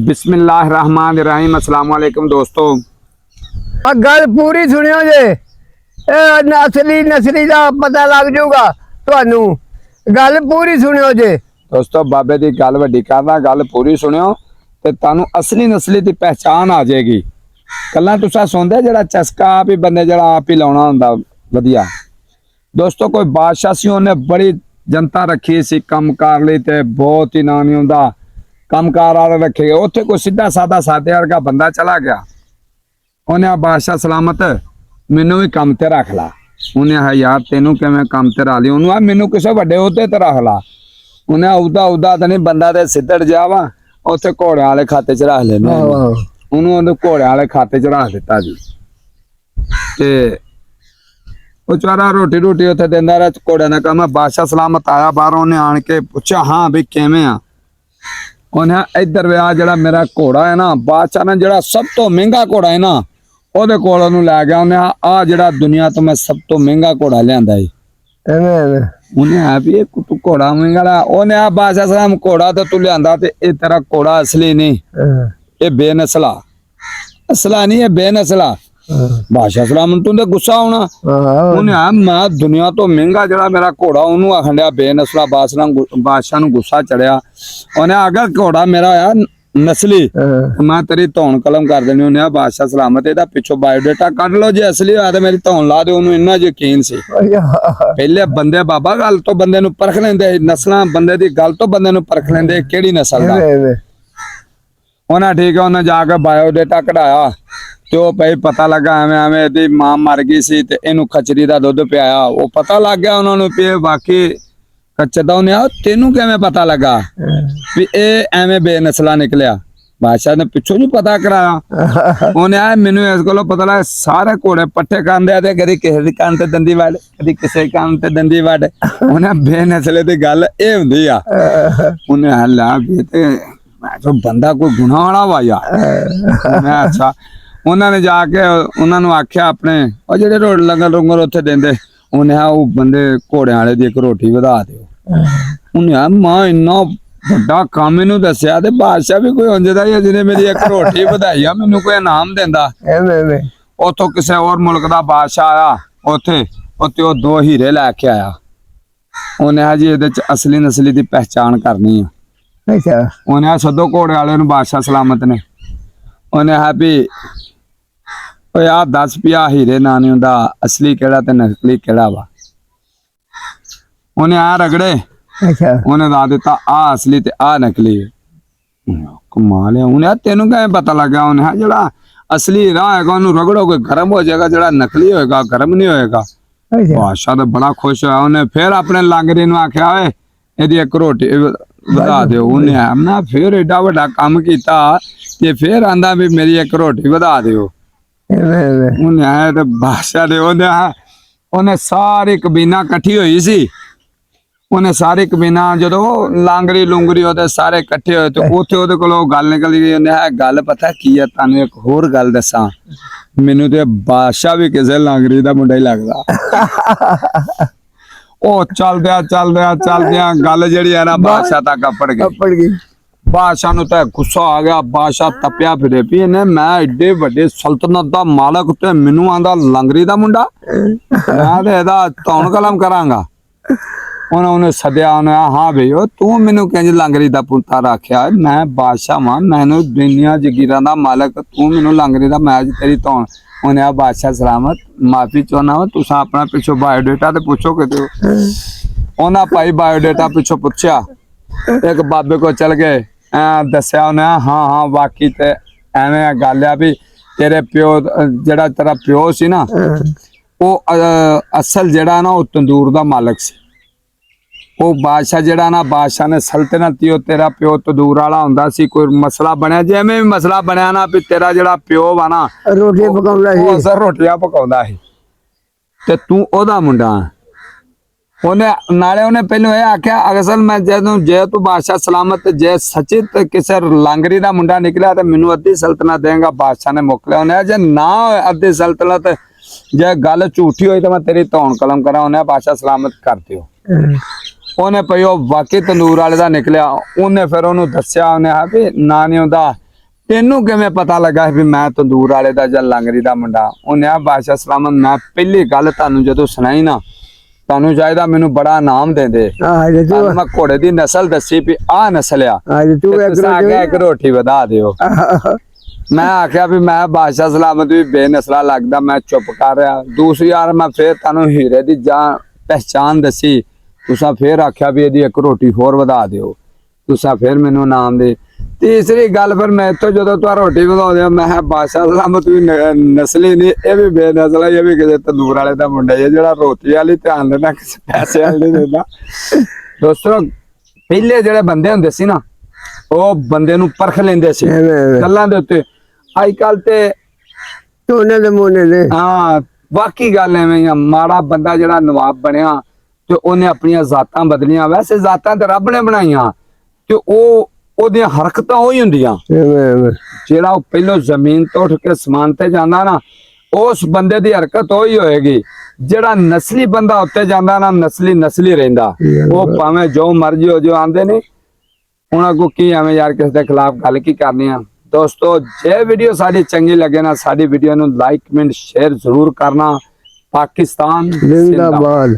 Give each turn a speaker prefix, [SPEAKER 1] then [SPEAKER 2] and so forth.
[SPEAKER 1] बिस्मिल्लाहिर्रहमानिर्रहीम। अस्सलाम वालेकुम दोस्तों।
[SPEAKER 2] गल पूरी सुनियो जे असली नस्ली का पता लग जाऊगा तुहानू। गल पूरी सुनियो जे
[SPEAKER 1] दोस्तों बाबे की गल वड्डी करना, गल पूरी सुनियो ते तानू असली नस्ली की पहचान आ जाएगी। कल्ला तुसा सुनदे जेड़ा चस्का आप ही बंदे जेड़ा आप ही लाउणा हुंदा वधिया। दोस्तों कोई बादशाह सी, उन्हें बड़ी जनता रखी सी कम कार लई ते बहुत ही ना नहीं हुंदा कम कार वाले रखे गए। उत्थे कोई सीधा सादा सादे वर्गा बंदा चला गया। उन्हें बादशाह सलामत मैनू भी कम ते रख ला। उन्हें आखा यार तेनू किवें कम ते रख ली? उन्होंने आ मैनू किसी वड्डे ओहदे ते रख ला। उन्हें उदा उदा तो नहीं, बंदा ते सिद्धड़ जा वा उत्थे घोड़े वाले खाते च रख लेना। उन्होंने घोड़े वाले खाते च रख दिता जी। ते बेचारा रोटी रोटी उत्थे देंदा रहा। घोड़े ने कहा मैं बादशाह सलामत आया बाहर। उन्हें आन के पूछा हाँ भी किवें आ? उन्हें इधर वे जड़ा मेरा घोड़ा है ना, बादशाह ने जड़ा सब तो महंगा घोड़ा है ना ओदे कोल ओनू लै गया। उन्हें आ जड़ा दुनिया तो मैं सब तो महंगा घोड़ा लियांदा है। उन्हें आ भी तू घोड़ा महंगा ला। उन्हें आ बादशाह सलाम घोड़ा तो तू लियांदा ते ए तेरा घोड़ा असली नहीं, ये बेनस्ला। असला नहीं, ये बेनस्ला। बादशाह सलाम तू गुस्सा होना। उन्हें आ मैं दुनिया तो महंगा जड़ा मेरा घोड़ा ओनू आखन दिया बेनस्ला। बादशाह नू गुस्सा चढ़िया। उन्हें अगर घोड़ा मेरा आ नस्ली मैं तेरी धौन कलम कर देनी। उन्हें बादशाह सलामत एदा पिछो बायोडेटा कढ लो, जे असली होया तो मेरी धौन ला दे। ओनू इन्ना यकीन सी। पहले बंदे बाबा गल तो बंदे नू परख लेंदे, नस्लां बंदे दी गल तो बंदे नू परख लेंदे केड़ी नस्ल दा। उन्हें ठीक है, उन्हें जाके बायोडेटा कढाया ते ओ भाई पता लगा एवें एवें एदी मां मर गई सी ते इनू खचरी दा दुध पियाया। वो पता लग गया उन्होंने भी बाकी कच्चे दा। उन्हें तेनू किवें पता लगा भी ए एवें बेनस्ला निकलिया? बादशाह ने पिछों जी पता कराया। उन्हें आया मैनू इस कोलों पता लगा सारे घोड़े पट्ठे खांदे ते कदी किसे दी कान ते दंदी वड, कदी किसे कान ते दंदी वड। उन्हें बेनस्ले दी गल ए हुंदी आ। उन्हें ला भी ते जो बंदा कोई गुनाह वाला वा यार। मैं अच्छा उन्होंने जाके उन्होंने आख्या अपने और जेडे रोड लंगर लुंगर उत्थे देंदे, उन्हें वो बंदे घोड़े वाले दी एक रोटी वधा दिओ। उन्हें मां इन्ना बड़ा काम इनू दस्या ते बादशाह भी कोई उंजदा ही जिन्हें मेरी एक रोटी वधाई आ मैनू कोई इनाम देंदा। उथों किसी और मुल्क दा बादशाह आया उत्थे उत्ते ओ 2 हीरे लैके आया। उन्हें आ जी इहदे च असली नस्ली दी पहचान करनी है। उन्हें सदो घोड़े वाले नू बादशाह सलामत ने। उन्हें आ भी आ 10 पिया हीरे ना नहीं हुंदा, असली केड़ा ते नकली केड़ा वा? उन्हें आ रगड़े। उन्हें दा दिता आ असली ते आ नकली। कमाल है। उन्हें तेनू किवें पता लगा? उन्हें जड़ा असली हीरा होएगा ओनू रगड़ोगे गरम हो जाएगा, जड़ा नकली होएगा गरम नहीं होएगा। बादशाह तो बड़ा खुश होया। उन्हें फिर अपने लांगरी नू आख्या ओए एदी एक रोटी वधा दिओ। उन्हें मैं फिर एडा वड्डा काम कीता ते फिर आंदा भी मेरी एक रोटी वधा दिओ। उन्हें आया तो बादशाह ने उन्हें सारी कबीना कट्ठी हुई सी। उन्हें सारी कबीना जो लांगरी लुंगरी ओदे सारे कट्ठे होए तो उत्थे ओदे कोलों गल निकल गई। उन्हें गल पता की है तानू एक होर गल दसां, मैनू ते बादशाह भी किसे लांगरी दा मुंडा ही लगदा। ओ चलदिया गल जिहड़ी है ना बादशाह तक अपड़ गई। बादशाह नू तो गुस्सा आ गया। बादशाह तपिया फिरे भी इन्हें मैं एडे वड्डे सल्तनत दा मालक ते मैनू आंदा लांगरी दा मुंडा, मैं ते एदा धौन कलम करांगा। उन्हें सद्या। उन्हें हाँ भाई तू मैनू किंज लांगरी दा पुत्ता रखिया? मैं बादशाह वां, मैनू दुनिया जगीरां दा मालक, तू मैनू लांगरी दा मैं तेरी धौन। उन्हें आ बादशाह सलामत माफी चाहना वा, तुसा अपना पिछो बायोडेटा ते पुछो किते। उन्हें भाई बायोडेटा पिछो पुछया, एक बाबे को चल गए दस्या। उन्हें हाँ हाँ वाकई ते एवें गल आ भी तेरे प्यो जड़ा तेरा प्यो सी ना वो असल जड़ा ना वो तंदूर दा मालक सी। वो बादशाह जड़ा ना बादशाह ने सल्तनत तेरा प्यो तंदूर वाला हुंदा सी। कोई मसला बनया जिवें भी मसला बनया ना भी तेरा जड़ा प्यो वा ना रोटियां पकाउंदा सी, असल रोटियां पकाउंदा सी ते तू ओदा मुंडा। उन्हें नाले उन्हें पहले ये आख्या असल मैं जे तू बादशाह सलामत जे सचित किसे लांगरी दा मुंडा निकलिया तो मैनू अद्धी सल्तनत देंगा। बादशाह ने मुकलिया। उन्हें जे ना अद्धी सल्तनत जे गल झूठी हुई तो मैं तेरी धौन कलम करा। उन्हें बादशाह सलामत कर दियो। उन्हें भाई वाकई तंदूर वाले दा निकलिया। उन्हें फिर उन्होंने दस्या। उन्हें भी ना नहीं हुंदा ਤੈਨੂੰ ਕਿਵੇਂ ਪਤਾ ਲੱਗਾ ਵੀ ਮੈਂ ਤੰਦੂਰ ਵਾਲੇ ਦਾ ਜਾਂ ਲੰਗਰੀ ਦਾ ਮੁੰਡਾ? ਉਹਨੇ ਆ ਬਾਦਸ਼ਾਹ ਸਲਾਮਤ, ਮੈਂ ਪਹਿਲੀ ਗੱਲ ਤੁਹਾਨੂੰ ਜਦੋਂ ਸੁਣਾਈ ਨਾ, ਤੁਹਾਨੂੰ ਚਾਹੀਦਾ ਮੈਨੂੰ ਬੜਾ ਇਨਾਮ ਦੇ ਦੇ।
[SPEAKER 2] ਅੱਜ
[SPEAKER 1] ਤੁਹਾਨੂੰ ਮੈਂ ਘੋੜੇ ਦੀ ਨਸਲ ਦੱਸੀ ਵੀ ਆਹ ਨਸਲ ਆ,
[SPEAKER 2] ਤੂੰ
[SPEAKER 1] ਤੇ ਤੁਸੀਂ ਆ ਕੇ ਇੱਕ ਰੋਟੀ ਵਧਾ ਦਿਓ। ਮੈਂ ਆਖਿਆ ਵੀ ਮੈਂ ਬਾਦਸ਼ਾਹ ਸਲਾਮਤ ਵੀ ਬੇਨਸਲਾ ਲੱਗਦਾ, ਮੈਂ ਚੁੱਪ ਕਰ ਰਿਹਾ। ਦੂਸਰੀ ਵਾਰ ਮੈਂ ਫੇਰ ਤੁਹਾਨੂੰ ਹੀਰੇ ਦੀ ਜਾਂ ਪਹਿਚਾਨ ਦੱਸੀ, ਤੁਸੀਂ ਫੇਰ ਆਖਿਆ ਵੀ ਇਹਦੀ ਇੱਕ ਰੋਟੀ ਹੋਰ ਵਧਾ ਦਿਓ, ਤੁਸੀਂ ਫੇਰ ਮੈਨੂੰ ਨਾਮ ਦੇ। ਤੀਸਰੀ ਗੱਲ ਫਿਰ ਮੈਂ ਤੋਂ ਜਦੋਂ ਤੂੰ ਰੋਟੀ ਵਧਾਉਂਦੇ ਮੈਂ ਕਿਹਾ ਬਾਦਸ਼ਾਹ ਸਲਾਮਤ ਵੀ ਨਸਲੀ ਨਹੀਂ, ਇਹ ਵੀ ਬੇਨਸਲਾ, ਇਹ ਵੀ ਕਿਸੇ ਤੰਦੂਰ ਵਾਲੇ ਦਾ ਮੁੰਡਾ ਹੈ ਜਿਹੜਾ ਰੋਟੀ ਵਾਲੀ ਧਿਆਨ ਦਿੰਦਾ, ਕਿਸੇ ਪੈਸੇ ਵਾਲੇ ਨਹੀਂ ਦਿੰਦਾ। ਦੋਸਤੋ ਪਹਿਲੇ ਜਿਹੜੇ ਬੰਦੇ ਹੁੰਦੇ ਸੀ ਨਾ, ਉਹ ਬੰਦੇ ਨੂੰ ਪਰਖ ਲੈਂਦੇ ਸੀ ਗੱਲਾਂ ਦੇ ਉੱਤੇ। ਅੱਜ ਕੱਲ ਤੇ
[SPEAKER 2] ਟੋਨੇ ਦੇ ਮੋਨੇ ਦੇ
[SPEAKER 1] ਹਾਂ ਬਾਕੀ ਗੱਲ ਐਵੇਂ ਆ, ਮਾੜਾ ਬੰਦਾ ਜਿਹੜਾ ਨਵਾਬ ਬਣਿਆ ਤੇ ਉਹਨੇ ਆਪਣੀਆਂ ਜ਼ਾਤਾਂ ਬਦਲੀਆਂ। ਵੈਸੇ ਜ਼ਾਤਾਂ ਤੇ ਰੱਬ ਨੇ ਬਣਾਈਆਂ ਤੇ ਉਹਦੀਆਂ ਹਰਕਤਾਂ ਉਹੀ ਹੁੰਦੀਆਂ। ਜਿਹੜਾ ਉਹ ਪਹਿਲੋਂ ਜ਼ਮੀਨ ਤੋਂ ਉੱਠ ਕੇ ਸਮਾਨ ਤੇ ਜਾਂਦਾ ਨਾ, ਉਸ ਬੰਦੇ ਦੀ ਹਰਕਤ ਉਹੀ ਹੋਏਗੀ। ਜਿਹੜਾ ਨਸਲੀ ਬੰਦਾ ਉੱਤੇ ਜਾਂਦਾ ਨਾ, ਨਸਲੀ ਰਹਿੰਦਾ। ਉਹ ਭਾਵੇਂ ਜੋ ਮਰਜ਼ੀ ਹੋ ਜੋ ਆਂਦੇ ਨੇ ਉਹਨਾਂ ਕੋ ਕੀ ਐਵੇਂ ਯਾਰ ਕਿਸੇ ਦੇ ਖਿਲਾਫ ਗੱਲ ਕੀ ਕਰਨੀ ਆ। ਦੋਸਤੋ ਜੇ ਵੀਡੀਓ ਸਾਡੀ ਚੰਗੀ ਲੱਗੇ ਨਾ, ਸਾਡੀ ਵੀਡੀਓ ਨੂੰ ਲਾਈਕ ਕਮੈਂਟ ਸ਼ੇਅਰ ਜ਼ਰੂਰ ਕਰਨਾ। ਪਾਕਿਸਤਾਨ
[SPEAKER 2] ਜ਼ਿੰਦਾਬਾਦ।